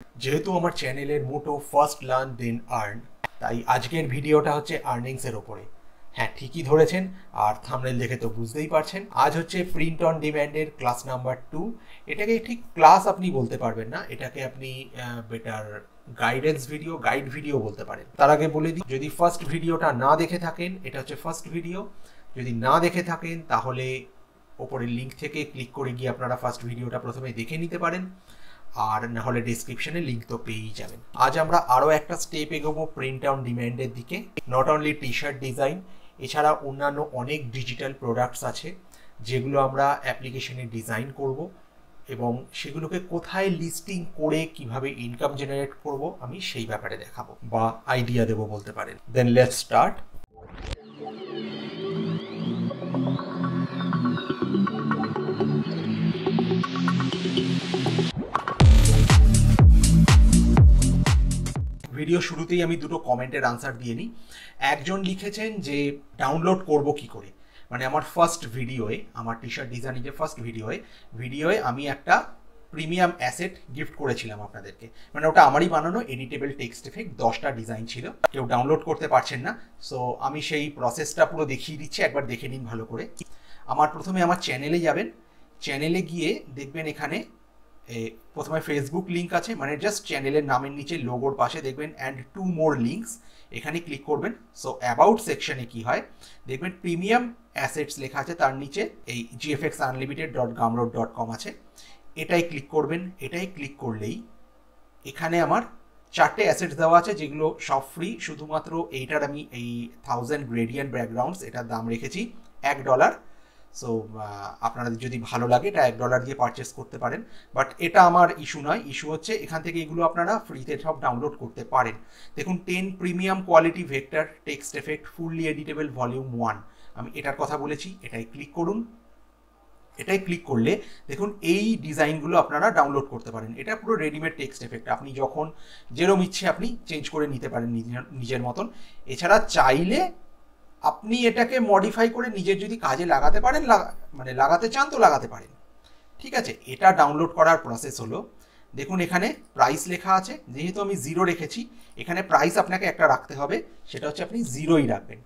যেহেতু আমার চ্যানেলের মোটো ফার্স্ট লার্ন দেন আর্ন, তাই আজকের ভিডিওটা হচ্ছে আর্নিংসের ওপরে। হ্যাঁ, ঠিকই ধরেছেন, আর থাম্বনেল দেখে তো বুঝতেই পারছেন। আজ হচ্ছে প্রিন্ট অন ডিম্যান্ডের ক্লাস নাম্বার 2। এটাকে ঠিক ক্লাস আপনি বলতে পারবেন না, এটাকে আপনি বেটার গাইড ভিডিও বলতে পারেন। তার আগে বলে দিই, যদি ফার্স্ট ভিডিওটা না দেখে থাকেন, এটা হচ্ছে ফার্স্ট ভিডিও। যদি না দেখে থাকেন তাহলে ওপরের লিঙ্ক থেকে ক্লিক করে গিয়ে আপনারা ফার্স্ট ভিডিওটা প্রথমে দেখে নিতে পারেন, আর না হলে ডেসক্রিপশনে লিঙ্ক তো পেয়েই যাবেন। আজ আমরা আরও একটা স্টেপ এগোবো প্রিন্ট অন ডিম্যান্ডের দিকে। Not only T shirt design, এছাড়া অন্যান্য অনেক ডিজিটাল প্রোডাক্টস আছে যেগুলো আমরা অ্যাপ্লিকেশনে ডিজাইন করব, এবং সেগুলোকে কোথায় লিস্টিং করে কিভাবে ইনকাম জেনারেট করব আমি সেই ব্যাপারে দেখাবো বা আইডিয়া দেবো বলতে পারেন। Then let's start. ভিডিও শুরুতেই আমি দুটো কমেন্টের আনসার দিয়ে নিই। একজন লিখেছেন যে ডাউনলোড করব কি করে, মানে আমার ফার্স্ট ভিডিওয়ে, আমার টি শার্ট ডিজাইনিং যে ফার্স্ট ভিডিওয়ে আমি একটা প্রিমিয়াম অ্যাসেট গিফট করেছিলাম আপনাদেরকে, মানে ওটা আমারই বানানো এডিটেবল টেক্সট এফেক্ট 10টা ডিজাইন ছিল, কেউ ডাউনলোড করতে পারছেন না। সো আমি সেই প্রসেসটা পুরো দেখিয়ে দিচ্ছি, একবার দেখে নিন ভালো করে। প্রথমে আমার চ্যানেলে যাবেন, চ্যানেলে গিয়ে দেখবেন এখানে প্রথমে ফেসবুক লিঙ্ক আছে, মানে জাস্ট চ্যানেলের নামের নিচে লোগোর পাশে দেখবেন অ্যান্ড 2 মোর লিঙ্কস, এখানে ক্লিক করবেন। সো অ্যাবাউট সেকশনে কি হয় দেখবেন প্রিমিয়াম অ্যাসেটস লেখা আছে, তার নিচে এই gfxunlimited.gumroad.com আছে, এটাই ক্লিক করবেন। এটাই ক্লিক করলেই এখানে আমার 4টে অ্যাসেটস দেওয়া আছে যেগুলো সব ফ্রি, শুধুমাত্র এইটার আমি এই 1000 গ্রেডিয়েন্ট ব্যাকগ্রাউন্ডস এটার দাম রেখেছি $1। সো আপনাদের যদি ভালো লাগে এটা $1 দিয়ে পারচেস করতে পারেন, বাট এটা আমার ইস্যু নয়। ইস্যু হচ্ছে এখান থেকে এগুলো আপনারা ফ্রিতে সব ডাউনলোড করতে পারেন। দেখুন 10 premium quality vector text effect fully editable volume 1, আমি এটার কথা বলেছি। এটাই ক্লিক করুন। এটাই ক্লিক করলে দেখুন এই ডিজাইনগুলো আপনারা ডাউনলোড করতে পারেন। এটা পুরো রেডিমেড টেক্সট এফেক্ট, আপনি যখন যেরকম ইচ্ছে আপনি চেঞ্জ করে নিতে পারেন নিজের মতন। এছাড়া চাইলে আপনি এটাকে মডিফাই করে নিজের যদি কাজে লাগাতে পারেন, মানে লাগাতে চান তো লাগাতে পারেন। ঠিক আছে, এটা ডাউনলোড করার প্রসেস হলো, দেখুন এখানে প্রাইস লেখা আছে, যেহেতু আমি 0 রেখেছি এখানে প্রাইস আপনাকে একটা রাখতে হবে, সেটা হচ্ছে আপনি 0ই রাখবেন।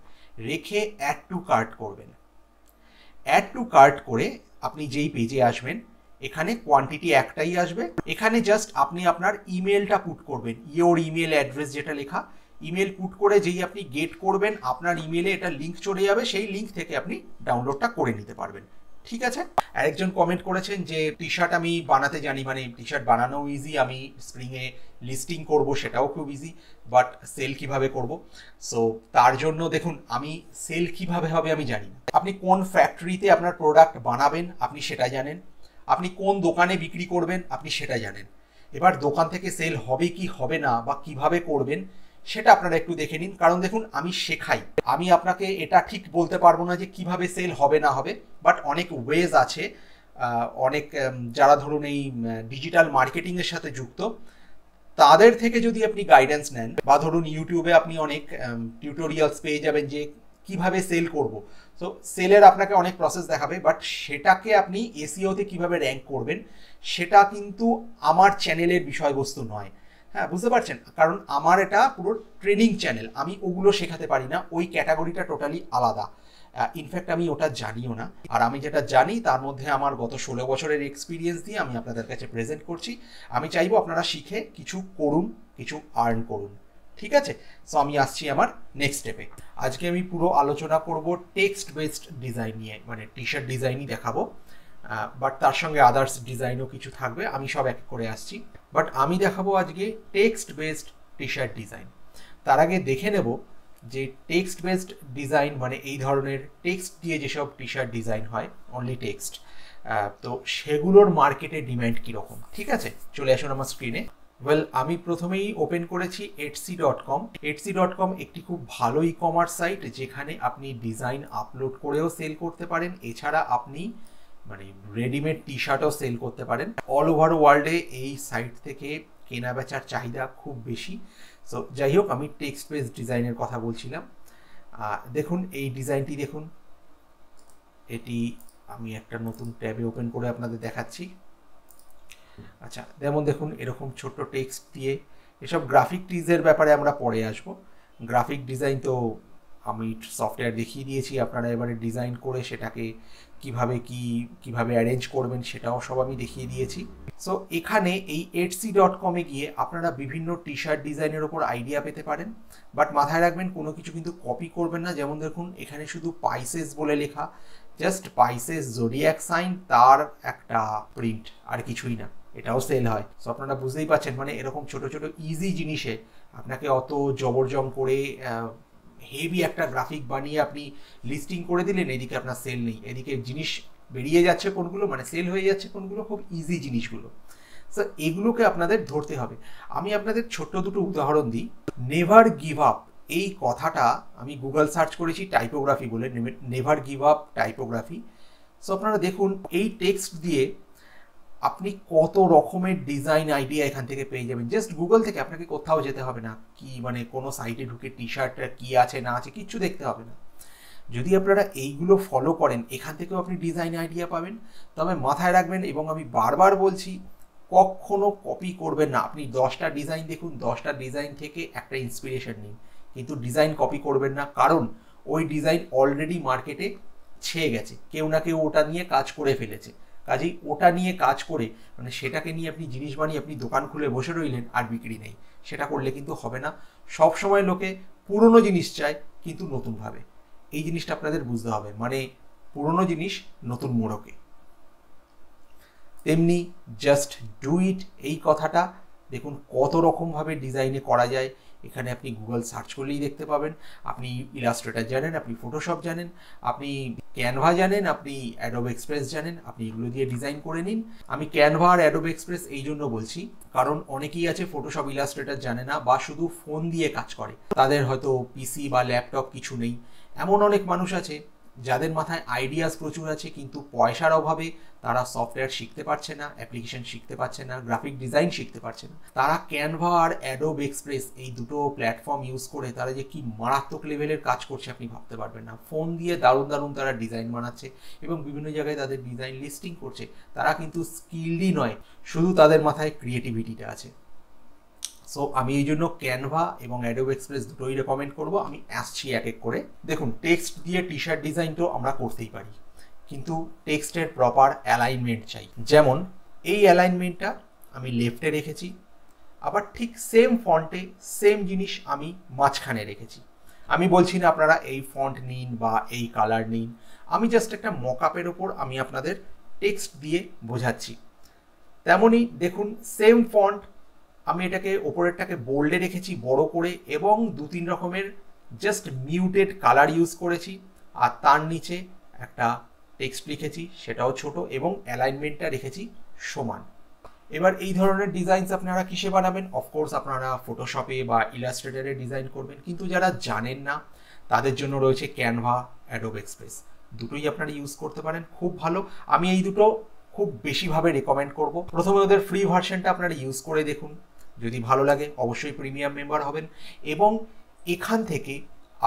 রেখে অ্যাড টু কার্ট করবেন। অ্যাড টু কার্ট করে আপনি যেই পেজে আসবেন এখানে কোয়ান্টিটি একটাই আসবে। এখানে জাস্ট আপনি আপনার ইমেলটা পুট করবেন, ইওর ইমেল অ্যাড্রেস যেটা লেখা, ইমেল পুট করে যেই আপনি গেট করবেন আপনার ইমেলে এটা লিঙ্ক চলে যাবে, সেই লিঙ্ক থেকে আপনি ডাউনলোডটা করে নিতে পারবেন। ঠিক আছে। আরেকজন কমেন্ট করেছেন যে টি শার্ট আমি বানাতে জানি, মানে টি শার্ট বানানো ইজি, আমি স্প্রিংয়ে লিস্টিং করব সেটাও খুব ইজি, বাট সেল কিভাবে করব? সো তার জন্য দেখুন আমি সেল কিভাবে হবে আমি জানি না। আপনি কোন ফ্যাক্টরিতে আপনার প্রোডাক্ট বানাবেন আপনি সেটা জানেন, আপনি কোন দোকানে বিক্রি করবেন আপনি সেটা জানেন। এবার দোকান থেকে সেল হবে কি হবে না বা কিভাবে করবেন সেটা আপনারা একটু দেখে নিন, কারণ দেখুন আমি শেখাই, আমি আপনাকে এটা ঠিক বলতে পারবো না যে কিভাবে সেল হবে না হবে, বাট অনেক ওয়েজ আছে। অনেক যারা ধরুন এই ডিজিটাল মার্কেটিংয়ের সাথে যুক্ত, তাদের থেকে যদি আপনি গাইডেন্স নেন, বা ধরুন ইউটিউবে আপনি অনেক টিউটোরিয়ালস পেয়ে যাবেন যে কিভাবে সেল করব। তো সেলের আপনাকে অনেক প্রসেস দেখাবে, বাট সেটাকে আপনি এসইওতে কিভাবে র্যাঙ্ক করবেন সেটা কিন্তু আমার চ্যানেলের বিষয়বস্তু নয়। হ্যাঁ, বুঝতে পারছেন, কারণ আমার এটা পুরো ট্রেনিং চ্যানেল, আমি ওগুলো শেখাতে পারি না, ওই ক্যাটাগরিটা টোটালি আলাদা। ইনফ্যাক্ট আমি ওটা জানিও না। আর আমি যেটা জানি তার মধ্যে আমার গত 16 বছরের এক্সপিরিয়েন্স দিয়ে আমি আপনাদের কাছে প্রেজেন্ট করছি। আমি চাইবো আপনারা শিখে কিছু করুন, কিছু আর্ন করুন। ঠিক আছে। সো আমি আসছি আমার নেক্সট স্টেপে। আজকে আমি পুরো আলোচনা করব টেক্সট বেসড ডিজাইন নিয়ে, মানে টি শার্ট ডিজাইনই দেখাবো, বাট তার সঙ্গে আদার্স ডিজাইনও কিছু থাকবে, আমি সব এক করে আসছি। বাট আমি দেখাবো আজকে text based T shirt design. তার আগে দেখে নেব যে টেক্সট বেসড ডিজাইন মানে এই ধরনের টেক্সট দিয়ে যেসব টি শার্ট ডিজাইন হয়, অনলি টেক্সট, তো সেগুলোর মার্কেটে ডিমান্ড কীরকম। ঠিক আছে, চলে আসুন আমার স্ক্রিনে। ওয়েল, আমি প্রথমেই ওপেন করেছি etsy.com। etsy.com একটি খুব ভালো ই কমার্স সাইট, যেখানে আপনি ডিজাইন আপলোড করেও সেল করতে পারেন, এছাড়া আপনি মানে রেডিমেড টি শার্টও সেল করতে পারেন। অল ওভার ওয়ার্ল্ডে এই সাইট থেকে কেনা বেচার চাহিদা খুব বেশি। সো যাই হোক, আমি টেক্সট বেস ডিজাইনের কথা বলছিলাম। দেখুন এই ডিজাইনটি দেখুন, এটি আমি একটা নতুন ট্যাবে ওপেন করে আপনাদের দেখাচ্ছি। আচ্ছা, যেমন দেখুন এরকম ছোট্ট টেক্সট দিয়ে, এসব গ্রাফিক টিজের ব্যাপারে আমরা পরে আসব। গ্রাফিক ডিজাইন তো আমি সফটওয়্যার দেখিয়ে দিয়েছি, আপনারা এবারে ডিজাইন করে সেটাকে কিভাবে অ্যারেঞ্জ করবেন সেটাও সব আমি দেখিয়ে দিয়েছি। সো এখানে এই etsy.com-এ গিয়ে আপনারা বিভিন্ন টি শার্ট ডিজাইনের ওপর আইডিয়া পেতে পারেন, বাট মাথায় রাখবেন কোনো কিছু কিন্তু কপি করবেন না। যেমন দেখুন এখানে শুধু পাইসেস বলে লেখা, জাস্ট পাইসেস জোডিয়াক সাইন, তার একটা প্রিন্ট, আর কিছুই না। এটাও সেল হয়। সো আপনারা বুঝতেই পারছেন, মানে এরকম ছোট ছোট ইজি জিনিসে আপনাকে অত জবরজং করে হেভি একটা গ্রাফিক বানিয়ে আপনি লিস্টিং করে দিলেন, এদিকে আপনার সেল নেই, এদিকে জিনিস বেরিয়ে যাচ্ছে কোনগুলো, মানে সেল হয়ে যাচ্ছে কোনগুলো, খুব ইজি জিনিসগুলো। সো এগুলোকে আপনাদের ধরতে হবে। আমি আপনাদের ছোট্ট দুটো উদাহরণ দিই। নেভার গিভ আপ, এই কথাটা আমি গুগল সার্চ করেছি টাইপোগ্রাফি বলে, never give up typography. So আপনারা দেখুন এই টেক্সট দিয়ে আপনি কত রকমের ডিজাইন আইডিয়া এখান থেকে পেয়ে যাবেন, জাস্ট গুগল থেকে। আপনাকে কোথাও যেতে হবে না, কি মানে কোনো সাইটে ঢুকে টি শার্টটা কি আছে না আছে কিচ্ছু দেখতে হবে না। যদি আপনারা এইগুলো ফলো করেন, এখান থেকেও আপনি ডিজাইন আইডিয়া পাবেন। তবে মাথায় রাখবেন, এবং আমি বারবার বলছি, কখনো কপি করবেন না। আপনি 10টা ডিজাইন দেখুন, 10টা ডিজাইন থেকে একটা ইন্সপিরেশন নিন, কিন্তু ডিজাইন কপি করবেন না, কারণ ওই ডিজাইন অলরেডি মার্কেটে ছেয়ে গেছে, কেউ না কেউ ওটা নিয়ে কাজ করে ফেলেছে। কাজেই ওটা নিয়ে কাজ করে, মানে সেটাকে নিয়ে আপনি জিনিস বানিয়ে আপনি দোকান খুলে বসে রইলেন আর বিক্রি নেই, সেটা করলে কিন্তু হবে না। সব সময় লোকে পুরনো জিনিস চায়, কিন্তু নতুনভাবে। এই জিনিসটা আপনাদের বুঝতে হবে, মানে পুরনো জিনিস নতুন মোড়কে। তেমনি জাস্ট ডু ইট, এই কথাটা দেখুন কত রকমভাবে ডিজাইনে করা যায়। এখানে আপনি গুগল সার্চ করলেই দেখতে পাবেন। আপনি ইলাস্ট্রেটর জানেন, আপনি ফটোশপ জানেন, আপনি ক্যানভা জানেন, আপনি অ্যাডোব এক্সপ্রেস জানেন, আপনি এগুলো দিয়ে ডিজাইন করে নিন। আমি ক্যানভা আর অ্যাডোব এক্সপ্রেস এই জন্য বলছি, কারণ অনেকেই আছে ফটোশপ ইলাস্ট্রেটর জানে না, বা শুধু ফোন দিয়ে কাজ করে, তাদের হয়তো পিসি বা ল্যাপটপ কিছু নেই। এমন অনেক মানুষ আছে যাদের মাথায় আইডিয়াস প্রচুর আছে, কিন্তু পয়সার অভাবে তারা সফটওয়্যার শিখতে পারছে না, অ্যাপ্লিকেশন শিখতে পারছে না, গ্রাফিক ডিজাইন শিখতে পারছে না। তারা ক্যানভা আর অ্যাডোব এক্সপ্রেস এই দুটো প্ল্যাটফর্ম ইউজ করে তারা যে কি মারাত্মক লেভেলের কাজ করছে আপনি ভাবতে পারবেন না। ফোন দিয়ে দারুণ দারুণ তারা ডিজাইন বানাচ্ছে এবং বিভিন্ন জায়গায় তাদের ডিজাইন লিস্টিং করছে। তারা কিন্তু স্কিলডই নয়, শুধু তাদের মাথায় ক্রিয়েটিভিটিটা আছে। সো আমি এই জন্য ক্যানভা এবং অ্যাডোব এক্সপ্রেস দুটোই রেকমেন্ড করব। আমি আসছি এক এক করে। দেখুন, টেক্সট দিয়ে টি শার্ট ডিজাইন তো আমরা করতেই পারি, কিন্তু টেক্সটের প্রপার অ্যালাইনমেন্ট চাই। যেমন এই অ্যালাইনমেন্টটা আমি লেফটে রেখেছি, আবার ঠিক সেম ফন্টে সেম জিনিস আমি মাঝখানে রেখেছি। আমি বলছি না আপনারা এই ফন্ট নিন বা এই কালার নিন, আমি জাস্ট একটা মকআপের ওপর আমি আপনাদের টেক্সট দিয়ে বোঝাচ্ছি। তেমনি দেখুন সেম ফন্ট, আমি এটাকে ওপরেরটাকে বোল্ডে রেখেছি বড় করে, এবং 2-3 রকমের জাস্ট মিউটেড কালার ইউজ করেছি, আর তার নিচে একটা টেক্সট লিখেছি, সেটাও ছোট, এবং অ্যালাইনমেন্টটা রেখেছি সমান। এবার এই ধরনের ডিজাইনস আপনারা কিসে বানাবেন? অফকোর্স আপনারা ফটোশপে বা ইলাস্ট্রেটরে ডিজাইন করবেন, কিন্তু যারা জানেন না তাদের জন্য রয়েছে ক্যানভা, অ্যাডোব এক্সপ্রেস, দুটোই আপনারা ইউজ করতে পারেন, খুব ভালো। আমি এই দুটো খুব বেশিভাবে রেকমেন্ড করব। প্রথমে ওদের ফ্রি ভার্সনটা আপনারা ইউজ করে দেখুন, যদি ভালো লাগে অবশ্যই প্রিমিয়াম মেম্বার হবেন, এবং এখান থেকে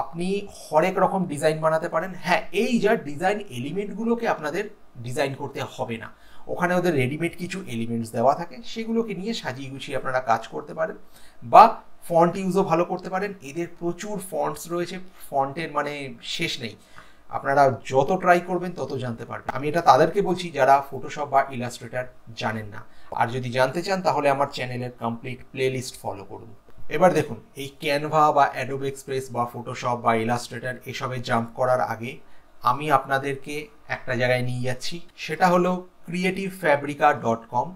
আপনি হরেক রকম ডিজাইন বানাতে পারেন। হ্যাঁ, এই যা ডিজাইন এলিমেন্টগুলোকে আপনাদের ডিজাইন করতে হবে না, ওখানে ওদের রেডিমেড কিছু এলিমেন্টস দেওয়া থাকে, সেগুলোকে নিয়ে সাজিয়ে গুছিয়ে আপনারা কাজ করতে পারেন, বা ফন্ট ইউজও ভালো করতে পারেন। এদের প্রচুর ফন্টস রয়েছে, ফন্টের মানে শেষ নেই, আপনারা যত ট্রাই করবেন তত জানতে পারবেন। আমি এটা তাদেরকে বলছি যারা ফটোশপ বা ইলাস্ট্রেটর জানেন না, আর যদি জানতে চান তাহলে আমার চ্যানেলের কমপ্লিট প্লেলিস্ট ফলো করুন। এবার দেখুন, এই ক্যানভা বা অ্যাডোব এক্সপ্রেস বা ফটোশপ বা ইলাস্ট্রেটর এসবে জাম্প করার আগে আমি আপনাদেরকে একটা জায়গায় নিয়ে যাচ্ছি, সেটা হলো creativefabrica.com।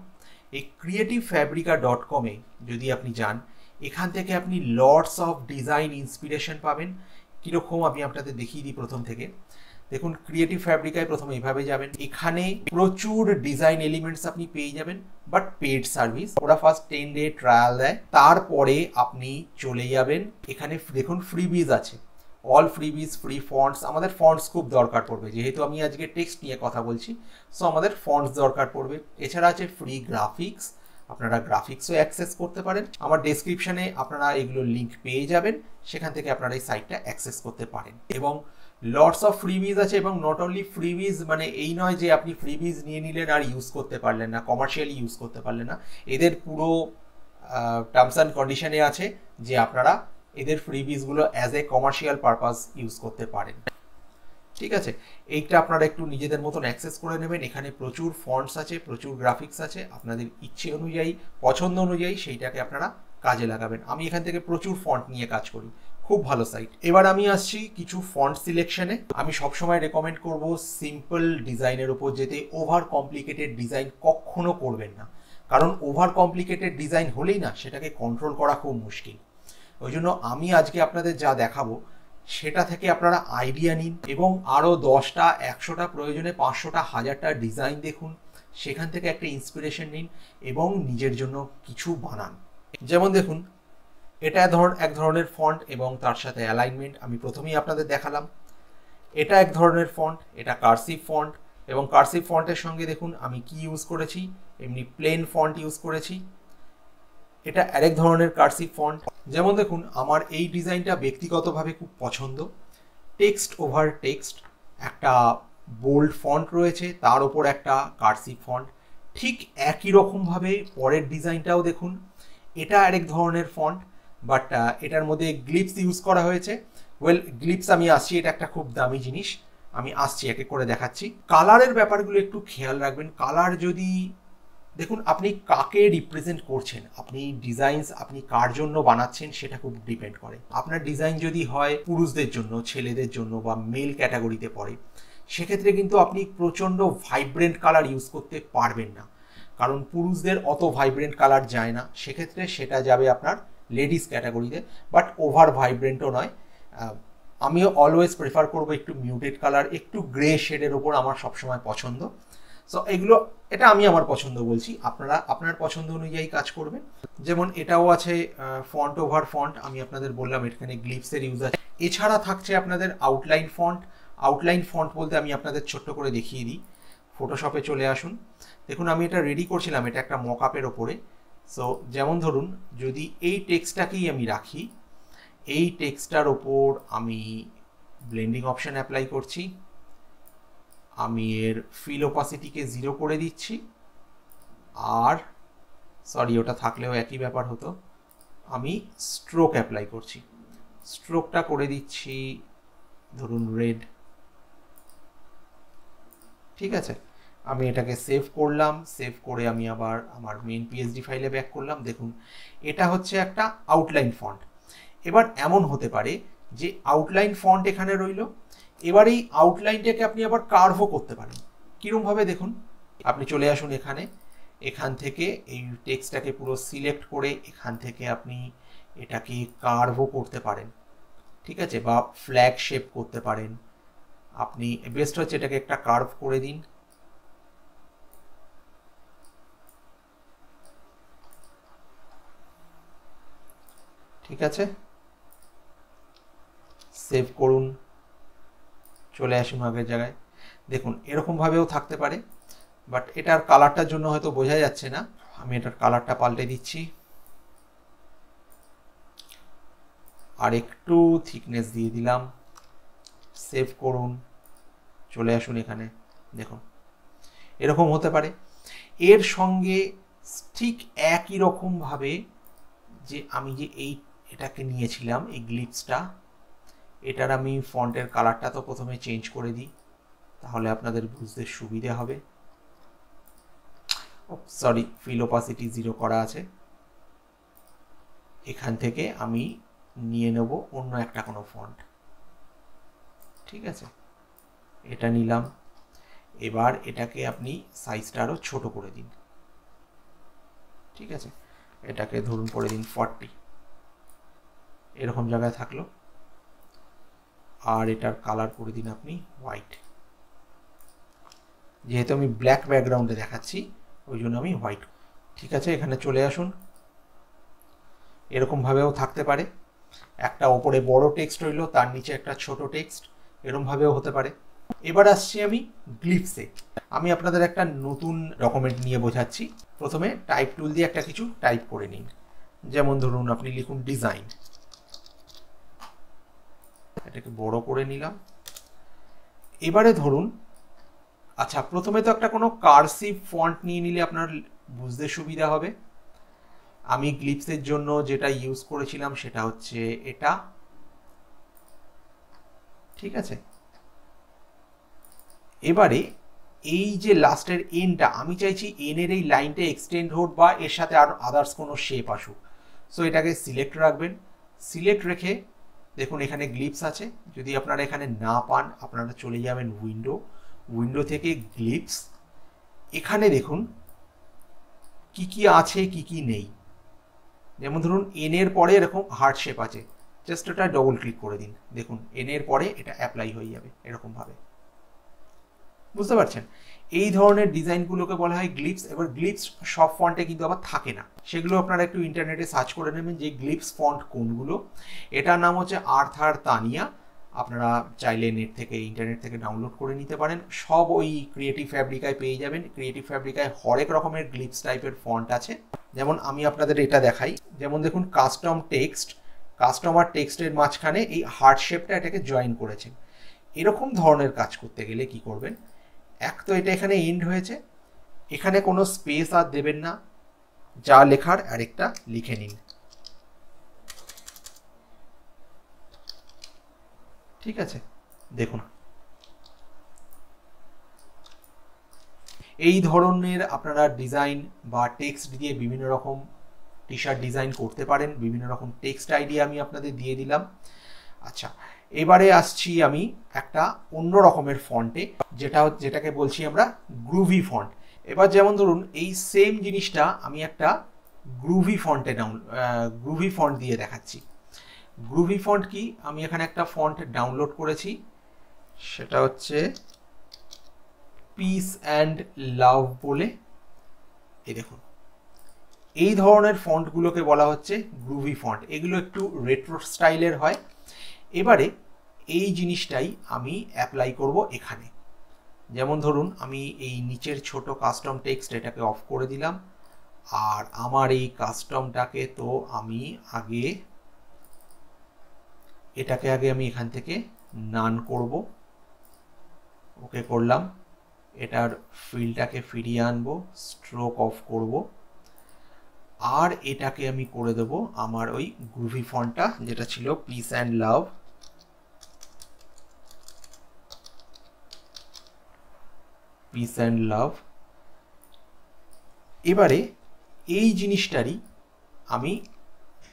এই creativefabrica.com-এ যদি আপনি যান, এখান থেকে আপনি লটস অফ ডিজাইন ইন্সপিরেশন পাবেন। কীরকম আমি আপনাদের দেখিয়ে দিই প্রথম থেকে। দেখুন, ক্রিয়েটিভ ফ্যাব্রিকায় প্রথমে এভাবে যাবেন, এখানে প্রচুর ডিজাইন এলিমেন্টস আপনি পেয়ে যাবেন, বাট পেড সার্ভিস। ওরা ফার্স্ট 10 ডে ট্রায়াল দেয়, তারপরে আপনি চলে যাবেন এখানে। দেখুন ফ্রিবিজ আছে, অল ফ্রিবিজ, ফ্রি ফন্টস। আমাদের ফন্টস খুব দরকার পড়বে, যেহেতু আমি আজকে টেক্সট নিয়ে কথা বলছি, সো আমাদের ফন্টস দরকার পড়বে। এছাড়া আছে ফ্রি গ্রাফিক্স, আপনারা গ্রাফিক্সও অ্যাক্সেস করতে পারেন। আমার ডেসক্রিপশনে আপনারা এগুলোর লিঙ্ক পেয়ে যাবেন, সেখান থেকে আপনারা এই সাইটটা অ্যাক্সেস করতে পারেন। এবং লটস অফ ফ্রিবিজ আছে, এবং নট অনলি ফ্রিবিজ মানে এই নয় যে আপনি ফ্রিবিজ নিয়ে নিলেন আর ইউজ করতে পারলেন না, কমার্শিয়ালি ইউজ করতে পারলেন না। এদের পুরো টার্মস অ্যান্ড কন্ডিশনে আছে যে আপনারা এদের ফ্রিবিজগুলো as a commercial purpose use করতে পারেন। ঠিক আছে, এইটা আপনারা একটু নিজেদের মতন অ্যাক্সেস করে নেবেন। এখানে প্রচুর ফন্টস আছে, প্রচুর গ্রাফিক্স আছে, আপনাদের ইচ্ছে অনুযায়ী, পছন্দ অনুযায়ী সেইটাকে আপনারা কাজে লাগাবেন। আমি এখান থেকে প্রচুর ফন্ট নিয়ে কাজ করি, খুব ভালো সাইট। এবার আমি আসছি কিছু ফন্ট সিলেকশনে। আমি সবসময় রেকমেন্ড করব সিম্পল ডিজাইনের উপর যেতে। ওভার কমপ্লিকেটেড ডিজাইন কখনো করবেন না, কারণ ওভার কমপ্লিকেটেড ডিজাইন হলেই না সেটাকে কন্ট্রোল করা খুব মুশকিল। ওই জন্য আমি আজকে আপনাদের যা দেখাবো সেটা থেকে আপনারা আইডিয়া নিন, এবং আরও 10টা 100টা প্রয়োজনে 500টা 1000টা ডিজাইন দেখুন, সেখান থেকে একটা ইন্সপিরেশন নিন এবং নিজের জন্য কিছু বানান। যেমন দেখুন, এটা এক ধরনের ফন্ট এবং তার সাথে অ্যালাইনমেন্ট আমি প্রথমেই আপনাদের দেখালাম। এটা এক ধরনের ফন্ট, এটা কার্সিভ ফন্ট, এবং কার্সিভ ফন্টের সঙ্গে দেখুন আমি কি ইউজ করেছি, এমনি প্লেন ফন্ট ইউজ করেছি। এটা আরেক ধরনের কার্সিভ ফন্ট। যেমন দেখুন, আমার এই ডিজাইনটা ব্যক্তিগতভাবে খুব পছন্দ। টেক্সট ওভার টেক্সট, একটা বোল্ড ফন্ট রয়েছে, তার ওপর একটা কার্সিভ ফন্ট। ঠিক একই রকমভাবে পরের ডিজাইনটাও দেখুন, এটা আরেক ধরনের ফন্ট, বাট এটার মধ্যে গ্লিপস ইউজ করা হয়েছে। গ্লিপস আমি আসছি, এটা একটা খুব দামি জিনিস, আমি আসছি একে করে দেখাচ্ছি। কালারের ব্যাপারগুলো একটু খেয়াল রাখবেন। কালার যদি দেখুন আপনি কাকে রিপ্রেজেন্ট করছেন, আপনি ডিজাইনস আপনি কার জন্য বানাচ্ছেন সেটা খুব ডিপেন্ড করে। আপনার ডিজাইন যদি হয় পুরুষদের জন্য, ছেলেদের জন্য বা মেল ক্যাটাগরিতে পড়ে, সেক্ষেত্রে কিন্তু আপনি প্রচণ্ড ভাইব্রেন্ট কালার ইউজ করতে পারবেন না, কারণ পুরুষদের অত ভাইব্রেন্ট কালার যায় না। সেক্ষেত্রে সেটা যাবে আপনার লেডিস ক্যাটাগরিতে, বাট ওভার ভাইব্রেন্টও নয়। আমিও অলওয়েজ প্রেফার করবো একটু মিউটেড কালার, একটু গ্রে শেডের ওপর আমার সবসময় পছন্দ। সো এগুলো, এটা আমি আমার পছন্দ বলছি, আপনারা আপনার পছন্দ অনুযায়ী কাজ করবেন। যেমন এটাও আছে ফন্ট ওভার ফন্ট, আমি আপনাদের বললাম এখানে গ্লিপসের ইউজ আছে। এছাড়া থাকছে আপনাদের আউটলাইন ফন্ট। আউটলাইন ফন্ট বলতে আমি আপনাদের ছোট্ট করে দেখিয়ে দিই। ফটোশপে চলে আসুন, দেখুন আমি এটা রেডি করছিলাম, এটা একটা মকআপের ওপরে। সো যেমন ধরুন, যদি এই টেক্সটটাকেই আমি রাখি, এই টেক্সটটার ওপর আমি ব্লেন্ডিং অপশন অ্যাপ্লাই করছি, আমি এর ফিল ওপাসিটিকে 0 করে দিচ্ছি, আর সরি ওটা থাকলেও একই ব্যাপার হতো, আমি স্ট্রোক অ্যাপ্লাই করছি, স্ট্রোকটা করে দিচ্ছি ধরুন রেড। ঠিক আছে, আমি এটাকে সেভ করলাম, সেভ করে আমি আবার আমার মেন পিএইচডি ফাইলে ব্যাক করলাম। দেখুন এটা হচ্ছে একটা আউটলাইন ফন্ট। এবার এমন হতে পারে যে আউটলাইন ফন্ট এখানে রইল, এবার এই আউটলাইনটাকে আপনি আবার কার্ভও করতে পারেন। কীরকমভাবে দেখুন, আপনি চলে আসুন এখানে, এখান থেকে এই টেক্সটটাকে পুরো সিলেক্ট করে এখান থেকে আপনি এটাকে কার্ভও করতে পারেন। ঠিক আছে, বা ফ্ল্যাগ শেপ করতে পারেন। আপনি বেস্ট হচ্ছে এটাকে একটা কার্ভ করে দিন। ঠিক আছে, সেভ করুন, চলে আসুন আগের জায়গায়। দেখুন এরকমভাবেও থাকতে পারে, বাট এটার কালারটার জন্য হয়তো বোঝা যাচ্ছে না, আমি এটার কালারটা পাল্টে দিচ্ছি, আর একটু থিকনেস দিয়ে দিলাম, সেভ করুন, চলে আসুন এখানে। দেখুন এরকম হতে পারে। এর সঙ্গে ঠিক একই রকমভাবে যে আমি যে এটাকে নিয়েছিলাম এই গ্লিপসটা, এটার আমি ফন্টের কালারটা তো প্রথমে চেঞ্জ করে দিই, তাহলে আপনাদের বুঝতে সুবিধে হবে। সরি, ফিল ওপাসিটি 0 করা আছে। এখান থেকে আমি নিয়ে নেব অন্য একটা কোনো ফন্ট। ঠিক আছে, এটা নিলাম, এবার এটাকে আপনি সাইজটা আরও ছোট করে দিন। ঠিক আছে, এটাকে ধরুন করে দিন 40, এরকম জায়গায় থাকলো। আর এটার কালার করে দিন আপনি হোয়াইট, যেহেতু আমি ব্ল্যাক ব্যাকগ্রাউন্ডে দেখাচ্ছি ওই জন্য আমি হোয়াইট। ঠিক আছে, এখানে চলে আসুন। এরকমভাবেও থাকতে পারে, একটা ওপরে বড় টেক্সট রইল, তার নিচে একটা ছোট টেক্সট, এরকমভাবেও হতে পারে। এবার আসছি আমি গ্লিপসে। আমি আপনাদের একটা নতুন ডকুমেন্ট নিয়ে বোঝাচ্ছি। প্রথমে টাইপ টুল দিয়ে একটা কিছু টাইপ করে নিন, যেমন ধরুন আপনি লিখুন ডিজাইন, এটাকে বড় করে নিলাম, এবারে ধরুন, আচ্ছা প্রথমে তো একটা কোনো কার্সিভ ফন্ট নিয়ে নিলে আপনার বুঝতে সুবিধা হবে। আমি গ্লিপসের জন্য যেটা ইউজ করেছিলাম সেটা হচ্ছে এটা, ঠিক আছে। এবারে এই যে লাস্টের এনটা, আমি চাইছি এনের এই লাইনটা এক্সটেন্ড হোক বা এর সাথে আর আদার্স কোনো শেপ আসুক। সো এটাকে সিলেক্ট রাখবেন, সিলেক্ট রেখে দেখুন এখানে গ্লিপস আছে। যদি আপনারা এখানে না পান আপনারা চলে যাবেন উইন্ডো থেকে গ্লিপস। এখানে দেখুন কি কি আছে কি কি নেই। যেমন ধরুন এন এর পরে এরকম হার্ট শেপ আছে, জাস্ট এটা ডবল ক্লিক করে দিন, দেখুন এন এর পরে এটা অ্যাপ্লাই হয়ে যাবে এরকম ভাবে। বুঝতে পারছেন? এই ধরনের ডিজাইনগুলোকে বলা হয় গ্লিপস। এবার গ্লিপস সব ফন্টে কিন্তু আবার থাকে না, সেগুলো আপনারা একটু ইন্টারনেটে সার্চ করে নেবেন যে গ্লিপস ফন্ট কোনগুলো। এটার নাম হচ্ছে আর্থার তানিয়া। আপনারা চাইলে নেট থেকে ইন্টারনেট থেকে ডাউনলোড করে নিতে পারেন, সব ওই ক্রিয়েটিভ ফ্যাব্রিকায় পেয়ে যাবেন। ক্রিয়েটিভ ফ্যাব্রিকায় হরেক রকমের গ্লিপস টাইপের ফন্ট আছে। যেমন আমি আপনাদের এটা দেখাই, যেমন দেখুন কাস্টম টেক্সট, কাস্টমার টেক্সটের মাঝখানে এই হার্ট শেপটা এটাকে জয়েন করেছেন। এরকম ধরনের কাজ করতে গেলে কি করবেন, এক তো এটা এখানে এন্ড হয়েছে, এখানে কোনো স্পেস আর দেবেন না, যা লেখার আরেকটা লিখে নিন, ঠিক আছে। দেখুন এই ধরনের আপনারা ডিজাইন বা টেক্সট দিয়ে বিভিন্ন রকম টি শার্ট ডিজাইন করতে পারেন। বিভিন্ন রকম টেক্সট আইডিয়া আমি আপনাদের দিয়ে দিলাম। আচ্ছা এবারে আসছি আমি একটা অন্য রকমের ফন্টে, যেটাকে বলছি আমরা গ্রুভি ফন্ট। এবার যেমন ধরুন এই সেম জিনিসটা আমি একটা গ্রুভি ফন্ট দিয়ে দেখাচ্ছি। গ্রুভি ফন্ট কি, আমি এখানে একটা ফন্ট ডাউনলোড করেছি, সেটা হচ্ছে পিস অ্যান্ড লাভ বলে। এই দেখুন এই ধরনের ফন্টগুলোকে বলা হচ্ছে গ্রুভি ফন্ট। এগুলো একটু রেট্রো স্টাইলের হয়। এবারে এই জিনিসটাই আমি অ্যাপ্লাই করব এখানে। যেমন ধরুন আমি এই নিচের ছোট কাস্টম টেক্সট এটাকে অফ করে দিলাম, আর আমার এই কাস্টমটাকে তো আমি এটাকে আমি এখান থেকে নান করব। ওকে করলাম, এটার ফিলটাকে ফিরিয়ে আনবো, স্ট্রোক অফ করব, আর এটাকে আমি করে দেব আমার ওই গ্রুভি ফন্টটা যেটা ছিল piece and love. Piece and love. এবারে এই জিনিসটারই আমি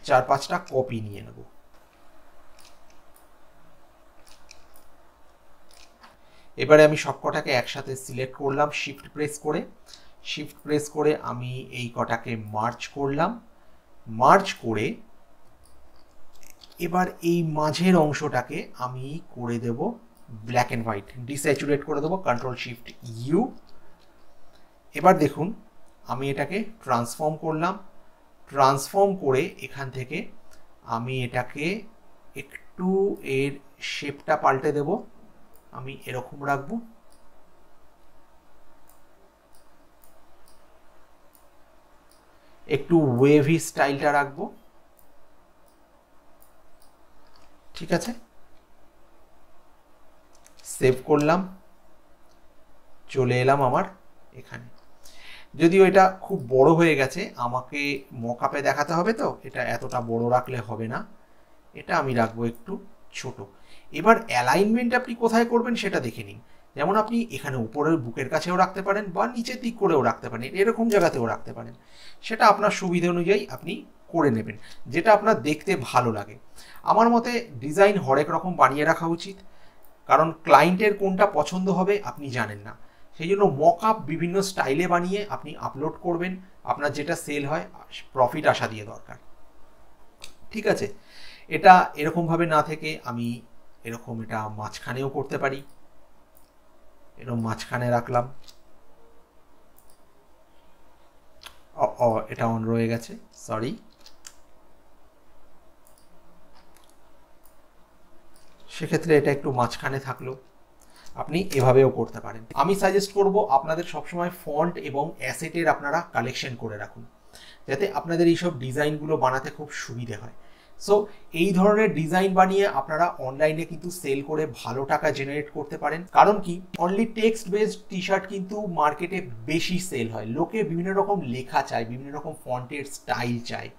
4-5টা কপি নিয়ে নেব। এবারে আমি সবকটাকে একসাথে সিলেক্ট করলাম শিফট প্রেস করে আমি এই কটাকে মার্জ করলাম। মার্জ করে এবার এই মাঝের অংশটাকে আমি করে দেব ব্ল্যাক অ্যান্ড হোয়াইট, ডিস্যাচুরেট করে দেবো, কন্ট্রোল শিফট ইউ। এবার দেখুন আমি এটাকে ট্রান্সফর্ম করলাম। ট্রান্সফর্ম করে এখান থেকে আমি এটাকে একটু এর শেপটা পাল্টে দেব, আমি এরকম রাখবো। একটু ওয়েভি স্টাইলটা রাখবো, ঠিক আছে। সেভ করলাম, চলে এলাম আমার এখানে। যদিও এটা খুব বড় হয়ে গেছে, আমাকে মকআপে দেখাতে হবে তো এটা এতটা বড় রাখলে হবে না, এটা আমি রাখবো একটু ছোট। এবার অ্যালাইনমেন্ট আপনি কোথায় করবেন সেটা দেখে নিন। যেমন আপনি এখানে উপরের বুকের কাছেও রাখতে পারেন বা নিচের দিক করেও রাখতে পারেন, এরকম জায়গাতেও রাখতে পারেন, সেটা আপনার সুবিধা অনুযায়ী আপনি করে নেবেন, যেটা আপনার দেখতে ভালো লাগে। আমার মতে ডিজাইন হরেক রকম বানিয়ে রাখা উচিত, কারণ ক্লায়েন্টের কোনটা পছন্দ হবে আপনি জানেন না। সেই জন্য মকআপ বিভিন্ন স্টাইলে বানিয়ে আপনি আপলোড করবেন, আপনার যেটা সেল হয় প্রফিট আসা দিয়ে দরকার, ঠিক আছে। এটা এরকমভাবে না থেকে আমি এরকম এটা মাঝখানেও করতে পারি, এরকম মাঝখানে রাখলাম। এটা অন রয়ে গেছে, সরি। সেক্ষেত্রে এটা একটু মাঝখানে থাকলো, আপনি এভাবেও করতে পারেন। আমি সাজেস্ট করব আপনাদের সবসময় ফন্ট এবং অ্যাসেটের আপনারা কালেকশন করে রাখুন, যাতে আপনাদের এইসব ডিজাইনগুলো বানাতে খুব সুবিধে হয়। সো এই ধরনের ডিজাইন বানিয়ে আপনারা অনলাইনে কিন্তু সেল করে ভালো টাকা জেনারেট করতে পারেন। কারণ কি, only text based T shirt কিন্তু মার্কেটে বেশি সেল হয়। লোকে বিভিন্ন রকম লেখা চায়, বিভিন্ন রকম ফন্টের স্টাইল চায়।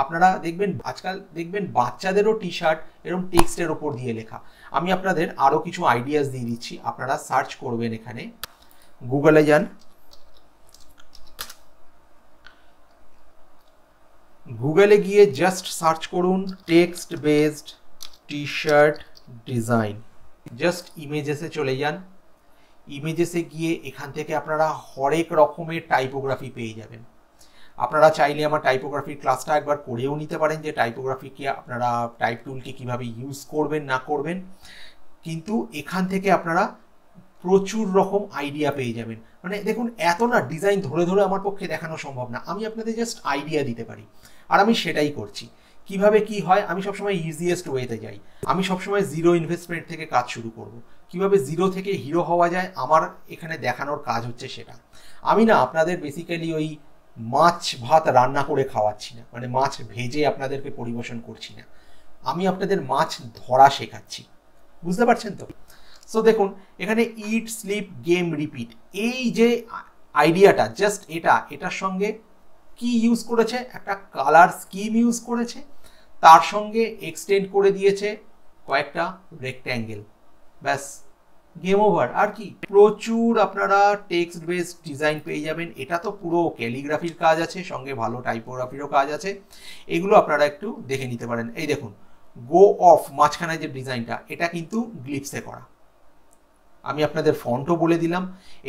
আপনারা দেখবেন আজকাল দেখবেন বাচ্চাদেরও টি শার্ট এরকম টেক্সটের ওপর দিয়ে লেখা। আমি আপনাদের আরও কিছু আইডিয়াস দিয়ে দিচ্ছি। আপনারা সার্চ করবেন, এখানে গুগলে যান, গুগলে গিয়ে জাস্ট সার্চ করুন text based T shirt design. Just ইমেজেসে চলে যান। ইমেজেসে গিয়ে এখান থেকে আপনারা হরেক রকমের টাইপোগ্রাফি পেয়ে যাবেন। আপনারা চাইলে আমার টাইপোগ্রাফির ক্লাসটা একবার করেও নিতে পারেন, যে টাইপোগ্রাফিকে আপনারা টাইপ টুলকে কীভাবে ইউজ করবেন না করবেন। কিন্তু এখান থেকে আপনারা প্রচুর রকম আইডিয়া পেয়ে যাবেন। মানে দেখুন, এত না ডিজাইন ধরে ধরে আমার পক্ষে দেখানো সম্ভব না। আমি আপনাদের জাস্ট আইডিয়া দিতে পারি, আর আমি সেটাই করছি। কিভাবে কি হয়, আমি সবসময় ইজিয়েস্ট ওয়েতে যাই। আমি সবসময় জিরো ইনভেস্টমেন্ট থেকে কাজ শুরু করব। কিভাবে জিরো থেকে হিরো হওয়া যায়, আমার এখানে দেখানোর কাজ হচ্ছে সেটা। আমি না আপনাদের বেসিক্যালি ওই মাছ ভাত রান্না করে খাওয়াচ্ছি না, মানে মাছ ভেজে আপনাদেরকে পরিবেশন করছি না। আমি আপনাদের মাছ ধরা শেখাচ্ছি, বুঝতে পারছেন তো? সো দেখুন, এখানে ইট, স্লিপ, গেম, রিপিট, এই যে আইডিয়াটা, জাস্ট এটার সঙ্গে কি ইউজ করেছে, একটা কালার স্কিম ইউজ করেছে, তার সঙ্গে এক্সটেন্ড করে দিয়েছে কয়েকটা রেক্ট্যাঙ্গেল, ব্যাস গেম ওভার। আর কি, প্রচুর আপনারা টেক্সট বেসড ডিজাইন পেয়ে যাবেন। এটা তো পুরো ক্যালিগ্রাফির কাজ আছে, সঙ্গে ভালো টাইপোগ্রাফিরও কাজ আছে। এগুলো আপনারা একটু দেখে নিতে পারেন। এই দেখুন, গো অফ মাঝখানে যে ডিজাইনটা, এটা কিন্তু গ্লিপসে করা। আমি আপনাদের ফন্টও বলে দিলাম।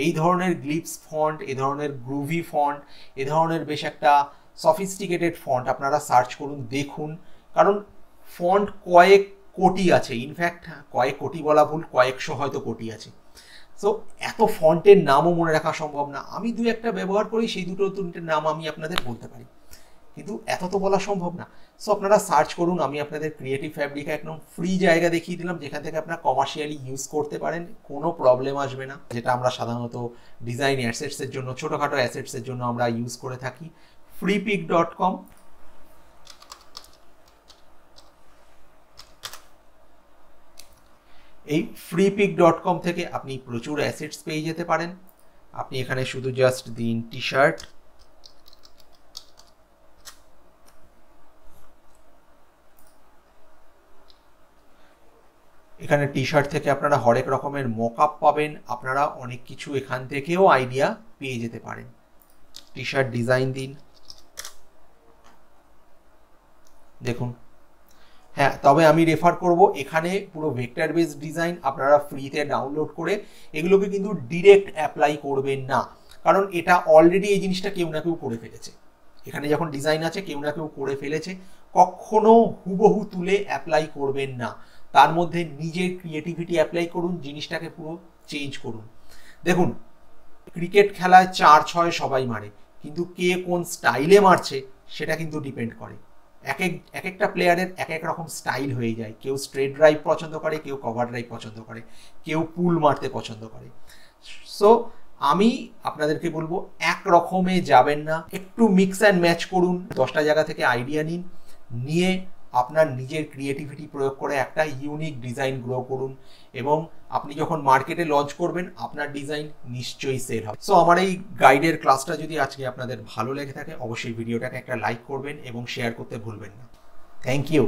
এই ধরনের গ্লিপস ফন্ট, এ ধরনের গ্রুভি ফন্ট, এ ধরনের বেশ একটা সফিস্টিকেটেড ফন্ট আপনারা সার্চ করুন, দেখুন। কারণ ফন্ট কয়েক কোটি আছে, ইনফ্যাক্ট কয়েক কোটি বলা ভুল, কয়েকশো হয়তো কোটি আছে। সো এত ফন্টের নামও মনে রাখা সম্ভব না। আমি দু একটা ব্যবহার করি, সেই দুটো তিনটের নাম আমি আপনাদের বলতে পারি, কিন্তু এত তো বলা সম্ভব না। সো আপনারা সার্চ করুন। আমি আপনাদের ক্রিয়েটিভ ফ্যাব্রিকা একদম ফ্রি জায়গা দেখিয়ে দিলাম, যেখান থেকে আপনারা কমার্শিয়ালি ইউজ করতে পারেন, কোনো প্রবলেম আসবে না। যেটা আমরা সাধারণত ডিজাইন অ্যাসেটসের জন্য, ছোটোখাটো অ্যাসেটসের জন্য আমরা ইউজ করে থাকি। freepik.com। এই freepik.com থেকে আপনি প্রচুর অ্যাসেটস পেয়ে যেতে পারেন। আপনি এখানে শুধু জাস্ট দিন টি শার্ট, এখানে টি শার্ট থেকে আপনারা হরেক রকমের মকআপ পাবেন। আপনারা অনেক কিছু এখান থেকেও আইডিয়া পেয়ে যেতে পারেন। টি শার্ট ডিজাইন দিন, দেখুন। হ্যাঁ, তবে আমি রেফার করব, এখানে পুরো ভেক্টর বেস ডিজাইন আপনারা ফ্রিতে ডাউনলোড করে এগুলোকে কিন্তু ডিরেক্ট অ্যাপ্লাই করবেন না। কারণ এটা অলরেডি এই জিনিসটা কেউ না কেউ করে ফেলেছে। এখানে যখন ডিজাইন আছে, কেউ না কেউ করে ফেলেছে। কখনো হুবহু তুলে অ্যাপ্লাই করবেন না, তার মধ্যে নিজের ক্রিয়েটিভিটি অ্যাপ্লাই করুন, জিনিসটাকে পুরো চেঞ্জ করুন। দেখুন, ক্রিকেট খেলায় 4-6 সবাই মারে, কিন্তু কে কোন স্টাইলে মারছে সেটা কিন্তু ডিপেন্ড করে। এক একটা প্লেয়ারের এক এক রকম স্টাইল হয়ে যায়। কেউ স্ট্রেট ড্রাইভ পছন্দ করে, কেউ কভার ড্রাইভ পছন্দ করে, কেউ পুল মারতে পছন্দ করে। সো আমি আপনাদেরকে বলবো, এক রকমে যাবেন না, একটু মিক্স অ্যান্ড ম্যাচ করুন। 10টা জায়গা থেকে আইডিয়া নিন, নিয়ে আপনার নিজের ক্রিয়েটিভিটি প্রয়োগ করে একটা ইউনিক ডিজাইন গ্রো করুন, এবং আপনি যখন মার্কেটে লঞ্চ করবেন, আপনার ডিজাইন নিশ্চয়ই সেল হবে। সো আমার এই গাইডের ক্লাসটা যদি আজকে আপনাদের ভালো লেগে থাকে, অবশ্যই ভিডিওটাকে একটা লাইক করবেন এবং শেয়ার করতে ভুলবেন না। Thank you.